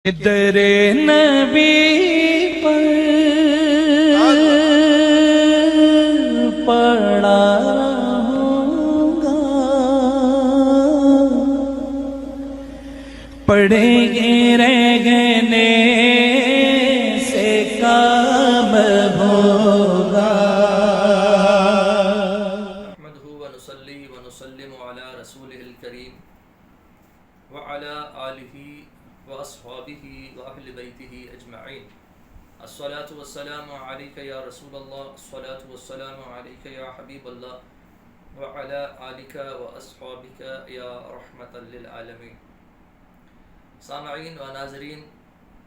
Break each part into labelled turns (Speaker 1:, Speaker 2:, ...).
Speaker 1: در نبی پر پڑا رہوں گا، پڑھیں گے رہنے سے کام ہوگا۔
Speaker 2: نحمده ونصلي ونسلم على رسوله الكريم وعلى آله واصحابه واهل بيته اجمعين۔ الصلاة والسلام عليك يا رسول الله، الصلاة والسلام عليك يا حبيب الله، وعلى آلك واصحابك يا رحمة للعالمين۔ سامعین و ناظرین،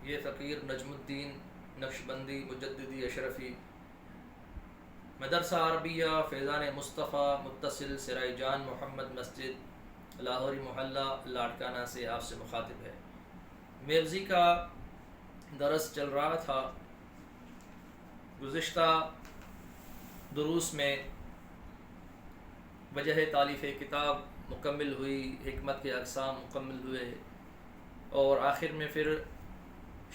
Speaker 2: یہ فقیر نجم الدین نقشبندی مجددی اشرفی مدرسہ عربیہ فیضان مصطفیٰ متصل سرائے جان محمد مسجد لاہوری محلہ لاڑکانہ سے آپ سے مخاطب ہے۔ میرزی کا درس چل رہا تھا۔ گزشتہ دروس میں وجہ تالیف کتاب مکمل ہوئی، حکمت کے اقسام مکمل ہوئے، اور آخر میں پھر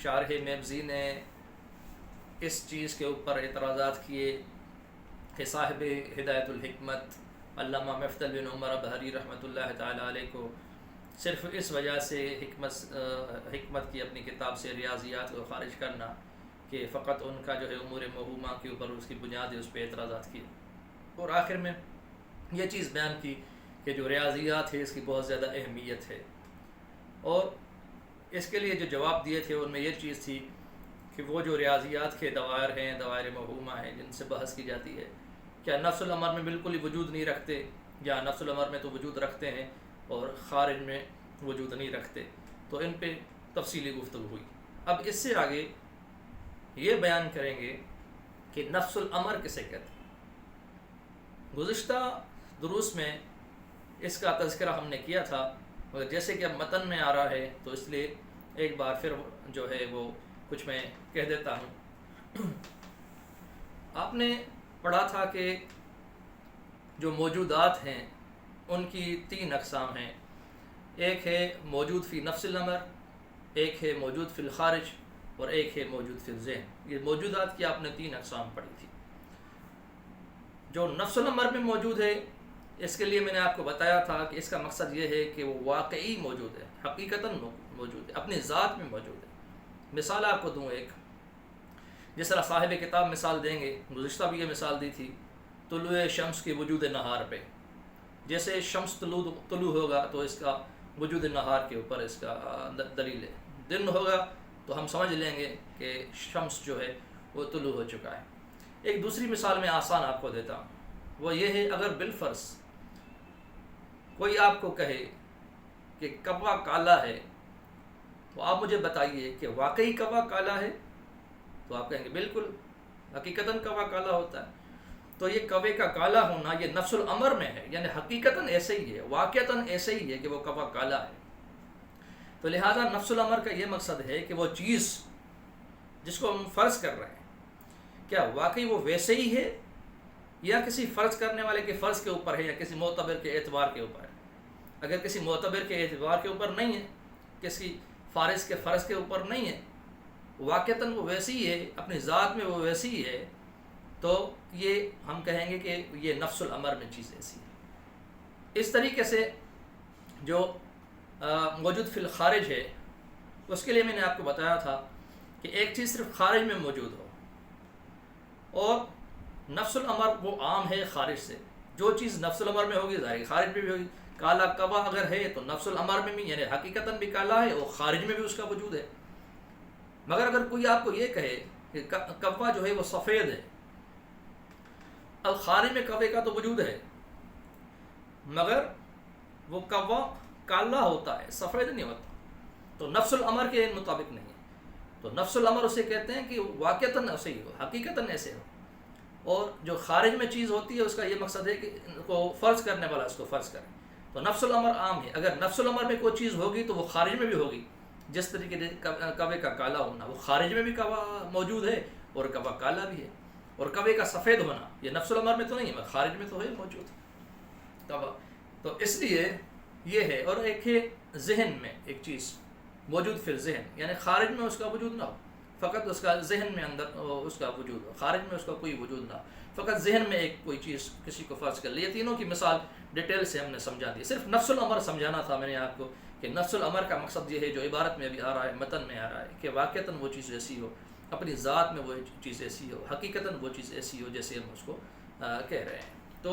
Speaker 2: شارح میرزی نے اس چیز کے اوپر اعتراضات کیے کہ صاحب ہدایت الحکمت علامہ مفضل بن عمر ابہری رحمۃ اللہ تعالی علیہ کو صرف اس وجہ سے حکمت کی اپنی کتاب سے ریاضیات کو خارج کرنا کہ فقط ان کا جو ہے امور موہومہ کے اوپر اس کی بنیاد ہے، اس پہ اعتراضات کیے، اور آخر میں یہ چیز بیان کی کہ جو ریاضیات ہے اس کی بہت زیادہ اہمیت ہے، اور اس کے لیے جو جواب دیے تھے ان میں یہ چیز تھی کہ وہ جو ریاضیات کے دوائر ہیں، دوائر موہومہ ہیں جن سے بحث کی جاتی ہے، کیا نفس الامر میں بالکل ہی وجود نہیں رکھتے، یا نفس الامر میں تو وجود رکھتے ہیں اور خارج میں وجود نہیں رکھتے؟ تو ان پہ تفصیلی گفتگو ہوئی۔ اب اس سے آگے یہ بیان کریں گے کہ نفس الامر کسے کہتے ہیں۔ گزشتہ دروس میں اس کا تذکرہ ہم نے کیا تھا، مگر جیسے کہ اب متن میں آ رہا ہے تو اس لیے ایک بار پھر جو ہے وہ کچھ میں کہہ دیتا ہوں۔ آپ نے پڑھا تھا کہ جو موجودات ہیں ان کی 3 اقسام ہیں، ایک ہے موجود فی نفس الامر، ایک ہے موجود فی الخارج، اور ایک ہے موجود فی الذہن۔ یہ موجودات کی آپ نے 3 اقسام پڑھی تھی۔ جو نفس الامر میں موجود ہے اس کے لیے میں نے آپ کو بتایا تھا کہ اس کا مقصد یہ ہے کہ وہ واقعی موجود ہے، حقیقتاً موجود ہے، اپنی ذات میں موجود ہے۔ مثال آپ کو دوں ایک، جس طرح صاحب کتاب مثال دیں گے، گزشتہ بھی یہ مثال دی تھی طلوع شمس کی وجود نہار پہ۔ جیسے شمس طلوع ہوگا تو اس کا وجود نہار کے اوپر اس کا دلیل ہے، دن ہوگا تو ہم سمجھ لیں گے کہ شمس جو ہے وہ طلوع ہو چکا ہے۔ ایک دوسری مثال میں آسان آپ کو دیتا ہوں، وہ یہ ہے اگر بالفرض کوئی آپ کو کہے کہ کوا کالا ہے تو آپ مجھے بتائیے کہ واقعی کوا کالا ہے، تو آپ کہیں گے بالکل حقیقتاً کوا کالا ہوتا ہے۔ تو یہ کوے کا کالا ہونا یہ نفس الامر میں ہے، یعنی حقیقتاً ایسے ہی ہے، واقعتاً ایسے ہی ہے کہ وہ کوا کالا ہے۔ تو لہٰذا نفس الامر کا یہ مقصد ہے کہ وہ چیز جس کو ہم فرض کر رہے ہیں کیا واقعی وہ ویسے ہی ہے، یا کسی فرض کرنے والے کے فرض کے اوپر ہے، یا کسی معتبر کے اعتبار کے اوپر ہے۔ اگر کسی معتبر کے اعتبار کے اوپر نہیں ہے، کسی فارض کے فرض کے اوپر نہیں ہے، واقعتاً وہ ویسی ہی ہے، اپنی ذات میں وہ ویسی ہی ہے، تو یہ ہم کہیں گے کہ یہ نفس الامر میں چیز ایسی ہے۔ اس طریقے سے جو موجود فی الخارج ہے اس کے لیے میں نے آپ کو بتایا تھا کہ ایک چیز صرف خارج میں موجود ہو، اور نفس الامر وہ عام ہے خارج سے۔ جو چیز نفس الامر میں ہوگی ظاہر خارج میں بھی ہوگی۔ کالا کوا اگر ہے تو نفس الامر میں بھی یعنی حقیقتاً بھی کالا ہے، اور خارج میں بھی اس کا وجود ہے۔ مگر اگر کوئی آپ کو یہ کہے کہ کوا جو ہے وہ سفید ہے، اب خارج میں کوے کا تو وجود ہے مگر وہ کوا کالا ہوتا ہے، سفید نہیں ہوتا، تو نفس الامر کے مطابق نہیں ہے۔ تو نفس الامر اسے کہتے ہیں کہ واقعتاً ایسے ہی ہو، حقیقتاً ایسے ہو۔ اور جو خارج میں چیز ہوتی ہے اس کا یہ مقصد ہے کہ ان کو فرض کرنے والا اس کو فرض کرے۔ تو نفس الامر عام ہے، اگر نفس الامر میں کوئی چیز ہوگی تو وہ خارج میں بھی ہوگی، جس طریقے سے کوے کا کالا ہونا، وہ خارج میں بھی کوا موجود ہے اور کوا کالا بھی ہے، اور کوے کا سفید ہونا یہ نفس الامر میں تو نہیں ہے، خارج میں تو ہے موجود کوا۔ تو اس لیے یہ ہے۔ اور ایک ہے ذہن میں ایک چیز، موجود فی الذہن یعنی خارج میں اس کا وجود نہ ہو، فقط اس کا ذہن میں اندر اس کا وجود ہو، خارج میں اس کا کوئی وجود نہ ہو، فقط ذہن میں ایک کوئی چیز کسی کو فرض کر لی۔ یہ تینوں کی مثال ڈیٹیل سے ہم نے سمجھا دی، صرف نفس الامر سمجھانا تھا میں نے آپ کو کہ نفس الامر کا مقصد یہ ہے جو عبارت میں بھی آ رہا ہے، متن میں آ رہا ہے، کہ واقعتاً وہ چیز ایسی ہو، اپنی ذات میں وہ چیز ایسی ہو، حقیقتاً وہ چیز ایسی ہو جیسے ہم اس کو کہہ رہے ہیں۔ تو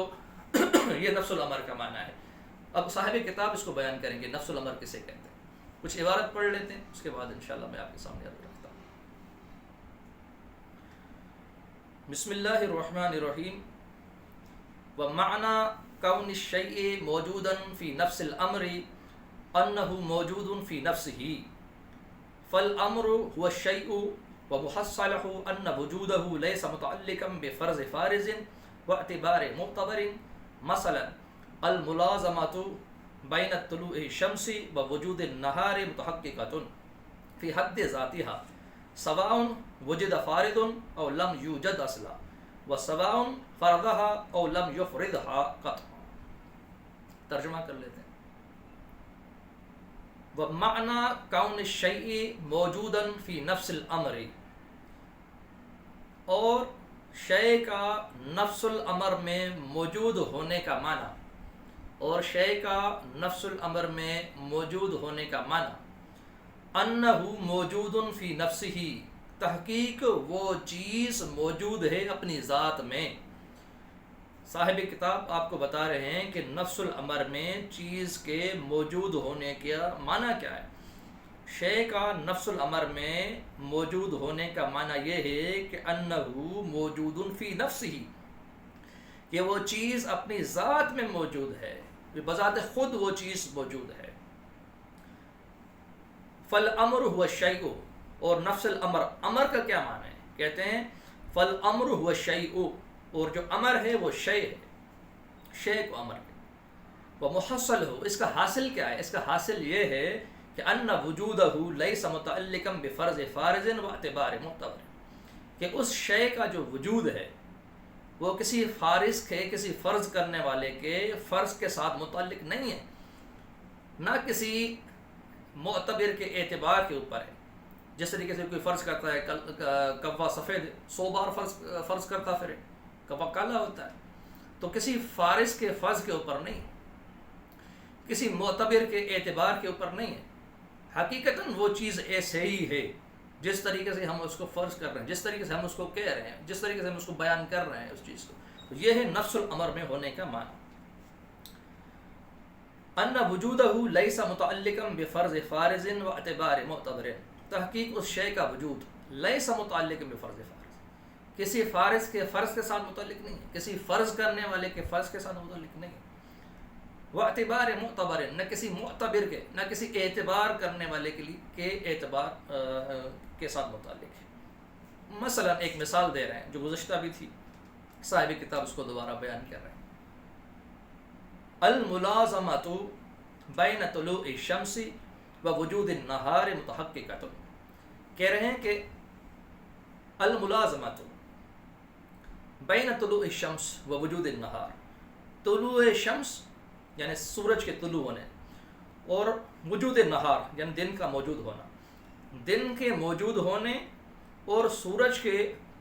Speaker 2: یہ نفس الامر کا معنی ہے۔ اب صاحب کتاب اس کو بیان کریں گے نفس الامر کسے کہتے ہیں۔ کچھ عبارت پڑھ لیتے ہیں، اس کے بعد انشاءاللہ میں آپ کے سامنے عرض رکھتا ہوں۔ بسم اللہ الرحمن الرحیم۔ ومعنى كون الشيء موجودا في نفس الأمر أنه موجود في نفسه، فالأمر هو الشيء ومحصله أن وجوده ليس متعلقا بفرض فارز واعتبار معتبر، مثلا الملازمة بين طلوع الشمس ووجود النهار متحققة في حد ذاتها، سواء وجد فارض أو لم يوجد أصلا، وسواء فرضها او لم يفرضها قط۔ ترجمہ کر لیتے ہیں۔ ومعنى كون الشيء موجودا في نفس الامر، اور شے کا نفس الامر میں موجود ہونے کا معنی، اور شے کا نفس الامر میں موجود ہونے کا معنی انه موجود في نفسه، تحقیق وہ چیز موجود ہے اپنی ذات میں۔ صاحب کتاب آپ کو بتا رہے ہیں کہ نفس الامر میں چیز کے موجود ہونے کا معنی کیا ہے۔ شے کا نفس الامر میں موجود ہونے کا معنی یہ ہے کہ انہو موجود فی نفسہ، کہ وہ چیز اپنی ذات میں موجود ہے، بذات خود وہ چیز موجود ہے۔ فالامر هو الشیء، اور نفس الامر، امر کا کیا معنی ہے؟ کہتے ہیں فالامر هو الشیء، اور جو امر ہے وہ شے ہے، شے کو امر ہے۔ ومحصل ہو، اس کا حاصل کیا ہے؟ اس کا حاصل یہ ہے کہ ان وجودہ لیس متعلقا بفرض فارض واعتبار معتبر، کہ اس شے کا جو وجود ہے وہ کسی فارض کے، کسی فرض کرنے والے کے فرض کے ساتھ متعلق نہیں ہے، نہ کسی معتبر کے اعتبار کے اوپر ہے۔ جس طریقے سے کوئی فرض کرتا ہے کوا سفید 100 بار فرض کرتا پھر کوا کالا ہوتا ہے، تو کسی فارض کے فرض کے اوپر نہیں، کسی معتبر کے اعتبار کے اوپر نہیں ہے۔ حقیقتاً وہ چیز ایسے ہی ہے جس طریقے سے ہم اس کو فرض کر رہے ہیں، جس طریقے سے ہم اس کو کہہ رہے ہیں، جس طریقے سے ہم اس کو بیان کر رہے ہیں اس چیز کو۔ تو یہ ہے نفس الامر میں ہونے کا معنی۔ ان وجودہ لیس متعلقا بفرض فارض واعتبار معتبر، تحقیق اس شے کا وجود لیس متعلق بفرض فارض، کسی فارض کے فرض کے ساتھ متعلق نہیں ہے، کسی فرض کرنے والے کے فرض کے ساتھ متعلق نہیں ہے۔ واعتبار معتبر، نہ کسی معتبر کے، نہ کسی اعتبار کرنے والے کے اعتبار کے ساتھ متعلق ہے۔ مثلا ایک مثال دے رہے ہیں جو گزشتہ بھی تھی، صاحب کتاب اس کو دوبارہ بیان کر رہے ہیں۔ الملازمۃ بین طلوع الشمس ووجود النہار متحققۃ، کہہ رہے ہیں کہ الملازمۃ بین طلوع الشمس ووجود النہار، طلوع شمس یعنی سورج کے طلوع ہونے، اور وجود نہار یعنی دن کا موجود ہونا، دن کے موجود ہونے اور سورج کے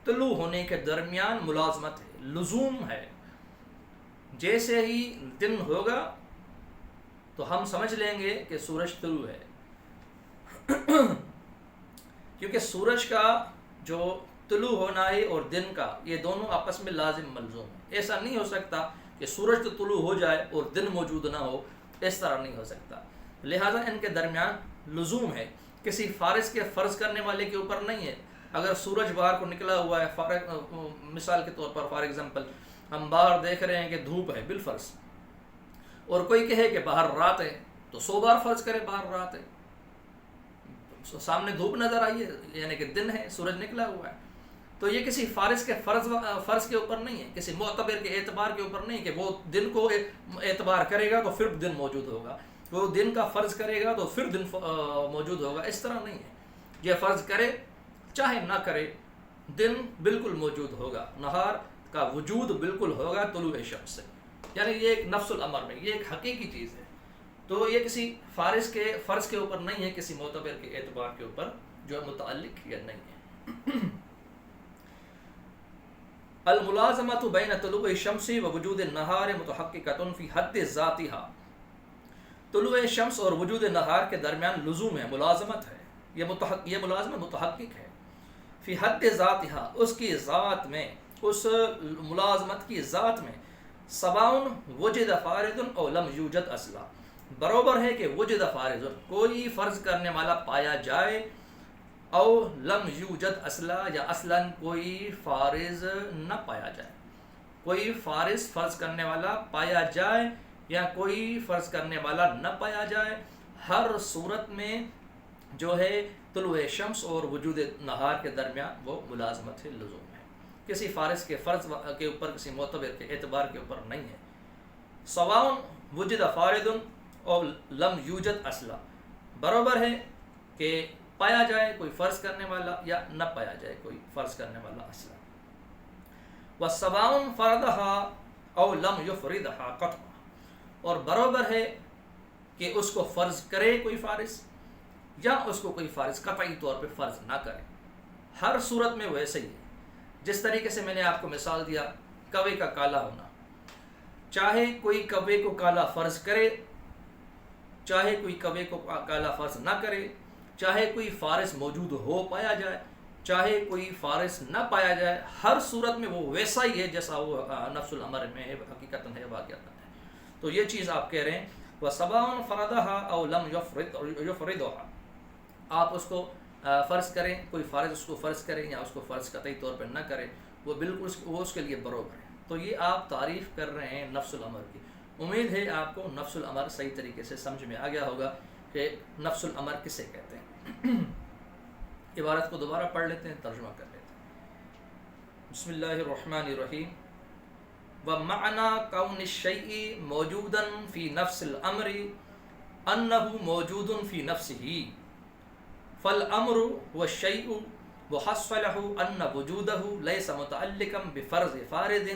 Speaker 2: طلوع ہونے کے درمیان ملازمت ہے، لزوم ہے۔ جیسے ہی دن ہوگا تو ہم سمجھ لیں گے کہ سورج طلوع ہے، کیونکہ سورج کا جو طلوع ہونا ہے اور دن کا، یہ دونوں آپس میں لازم ملزوم ہے۔ ایسا نہیں ہو سکتا کہ سورج تو طلوع ہو جائے اور دن موجود نہ ہو، اس طرح نہیں ہو سکتا۔ لہذا ان کے درمیان لزوم ہے، کسی فارض کے فرض کرنے والے کے اوپر نہیں ہے۔ اگر سورج باہر کو نکلا ہوا ہے، مثال کے طور پر فار ایگزامپل ہم باہر دیکھ رہے ہیں کہ دھوپ ہے بالفرض، اور کوئی کہے کہ باہر رات ہے، تو 100 بار فرض کرے باہر رات ہے، سامنے دھوپ نظر آئی ہے یعنی کہ دن ہے، سورج نکلا ہوا ہے۔ تو یہ کسی فارض کے فرض کے اوپر نہیں ہے، کسی معتبر کے اعتبار کے اوپر نہیں کہ وہ دن کو اعتبار کرے گا تو پھر دن موجود ہوگا، وہ دن کا فرض کرے گا تو پھر دن موجود ہوگا، اس طرح نہیں ہے۔ یہ فرض کرے چاہے نہ کرے دن بالکل موجود ہوگا، نہار کا وجود بالکل ہوگا طلوع شمس سے، یعنی یہ ایک نفس الامر میں، یہ ایک حقیقی چیز ہے۔ تو یہ کسی فارض کے فرض کے اوپر نہیں ہے، کسی معتبر کے اعتبار کے اوپر جو متعلق یا نہیں ہے۔ الملازمۃ بین طلوع الشمس و وجود النہار متحققۃ فی حد ذاتھا، طلوع شمس اور وجود نہار کے درمیان لزوم ہے، ملازمت ہے، یہ ملازمت متحقق ہے، فی حد ذاتھا، اس کی ذات میں، اس ملازمت کی ذات میں، سواء وجد فارض او لم یوجد اصلا، برابر ہے کہ وجد فارض، کوئی فرض کرنے والا پایا جائے، او لم یوجد اصلا، یا اصلا کوئی فارض نہ پایا جائے، کوئی فارض فرض کرنے والا پایا جائے یا کوئی فرض کرنے والا نہ پایا جائے، ہر صورت میں جو ہے طلوع شمس اور وجود نہار کے درمیان وہ ملازمت ہے، لزوم ہے، کسی فارض کے فرض کے اوپر، کسی معتبر کے اعتبار کے اوپر نہیں ہے۔ سواء وجد فارض اور لم یوجد اصلا، برابر ہے کہ پایا جائے کوئی فرض کرنے والا یا نہ پایا جائے کوئی فرض کرنے والا اصلا۔ وسواء فرضها او لم یفرضها قطعا، اور برابر ہے کہ اس کو فرض کرے کوئی فارض یا اس کو کوئی فارض قطعی طور پہ فرض نہ کرے، ہر صورت میں ویسے ہی ہے۔ جس طریقے سے میں نے آپ کو مثال دیا کوے کا کالا ہونا، چاہے کوئی کوے کو کالا فرض کرے، چاہے کوئی کوے کو کالا فرض نہ کرے، چاہے کوئی فارض موجود ہو پایا جائے، چاہے کوئی فارض نہ پایا جائے، ہر صورت میں وہ ویسا ہی ہے جیسا وہ نفس الامر میں ہے، حقیقتاً ہے، واقعتاً ہے۔ تو یہ چیز آپ کہہ رہے ہیں وَسَوَاءٌ فَرَضَهَا أَوْ لَمْ يُفْرِضْهَا، آپ اس کو فرض کریں، کوئی فارض اس کو فرض کریں یا اس کو فرض قطعی طور پر نہ کریں، وہ بالکل وہ اس کے لیے برابر ہے۔ تو یہ آپ تعریف کر رہے ہیں نفس الامر کی۔ امید ہے آپ کو نفس الامر صحیح طریقے سے سمجھ میں آ گیا ہوگا کہ نفس الامر کسے کہتے ہیں۔ عبارت کو دوبارہ پڑھ لیتے ہیں، ترجمہ کر لیتے ہیں۔ بسم اللہ الرحمن الرحیم۔ وَمَعْنَى كَوْنِ الشَّيْءِ مَوْجُودًا فِي نَفْسِ الْأَمْرِ أَنَّهُ مَوْجُودٌ فِي نَفْسِهِ، فَالْأَمْرُ وَالشَّيْءُ وَحَصَّلَهُ أَنَّ وُجُودَهُ لَيْسَ مُتَعَلِّقًا بِفَرْضِ فَارِضٍ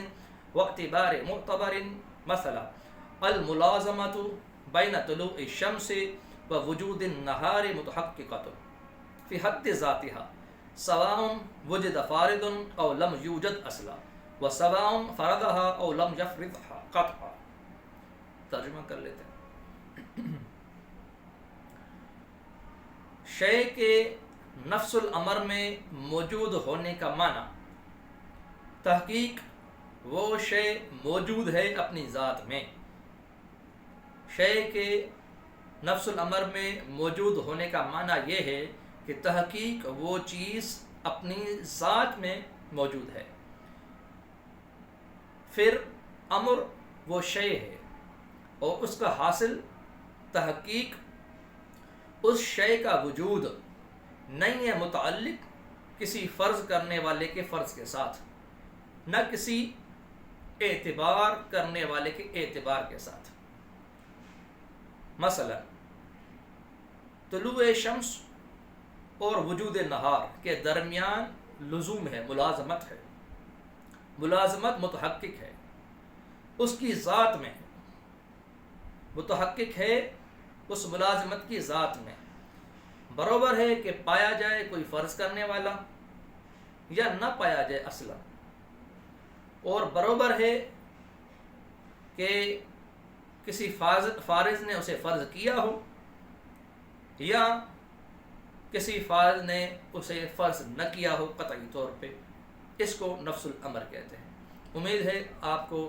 Speaker 2: وَاعْتِبَارِ مُعْتَبَرٍ۔ مثلا الْمُلَازَمَةُ بَيْنَ طُلُوعِ الشَّمْسِ وَوُجُودِ النَّهَارِ مُتَحَقِّقَةٌ فِي حَدِّ ذَاتِهَا، سَوَاءٌ وُجِدَ فَارِضٌ أَوْ لَمْ يُوجَدْ أَصْلًا، وَسَوَاءٌ فَرَضَهَا أَوْ لَمْ يَفْرِضْهَا قَطْعًا۔ ترجمہ کر لیتے ہیں۔ شے کے نفس الامر میں موجود ہونے کا معنی، تحقیق وہ شے موجود ہے اپنی ذات میں۔ شے کے نفس الامر میں موجود ہونے کا معنی یہ ہے کہ تحقیق وہ چیز اپنی ذات میں موجود ہے، پھر امر وہ شے ہے اور اس کا حاصل تحقیق اس شے کا وجود نہیں ہے متعلق کسی فرض کرنے والے کے فرض کے ساتھ، نہ کسی اعتبار کرنے والے کے اعتبار کے ساتھ۔ مثلا طلوع شمس اور وجود نہار کے درمیان لزوم ہے، ملازمت ہے، ملازمت متحقق ہے، اس کی ذات میں متحقق ہے، اس ملازمت کی ذات میں برابر ہے کہ پایا جائے کوئی فرض کرنے والا یا نہ پایا جائے اصلا، اور برابر ہے کہ کسی فارض نے اسے فرض کیا ہو یا کسی فارض نے اسے فرض نہ کیا ہو قطعی طور پہ۔ اس کو نفس الامر کہتے ہیں۔ امید ہے آپ کو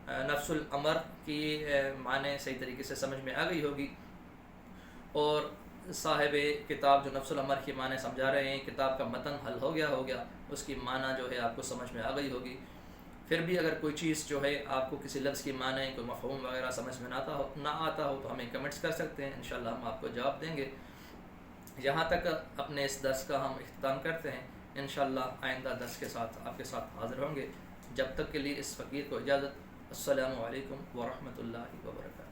Speaker 2: نفس الامر کی معنی صحیح طریقے سے سمجھ میں آ گئی ہوگی، اور صاحب کتاب جو نفس الامر کی معنی سمجھا رہے ہیں، کتاب کا متن حل ہو گیا، اس کی معنی جو ہے آپ کو سمجھ میں آ گئی ہوگی۔ پھر بھی اگر کوئی چیز جو ہے آپ کو کسی لفظ کی معنی، کوئی مفہوم وغیرہ سمجھ میں نہ آتا ہو تو ہمیں کمنٹس کر سکتے ہیں، انشاءاللہ ہم آپ کو جواب دیں گے۔ یہاں تک اپنے اس درس کا ہم اختتام کرتے ہیں، انشاءاللہ آئندہ درس کے ساتھ آپ کے ساتھ حاضر ہوں گے۔ جب تک کے لیے اس فقیر کو اجازت۔ السلام علیکم ورحمۃ اللہ وبرکاتہ۔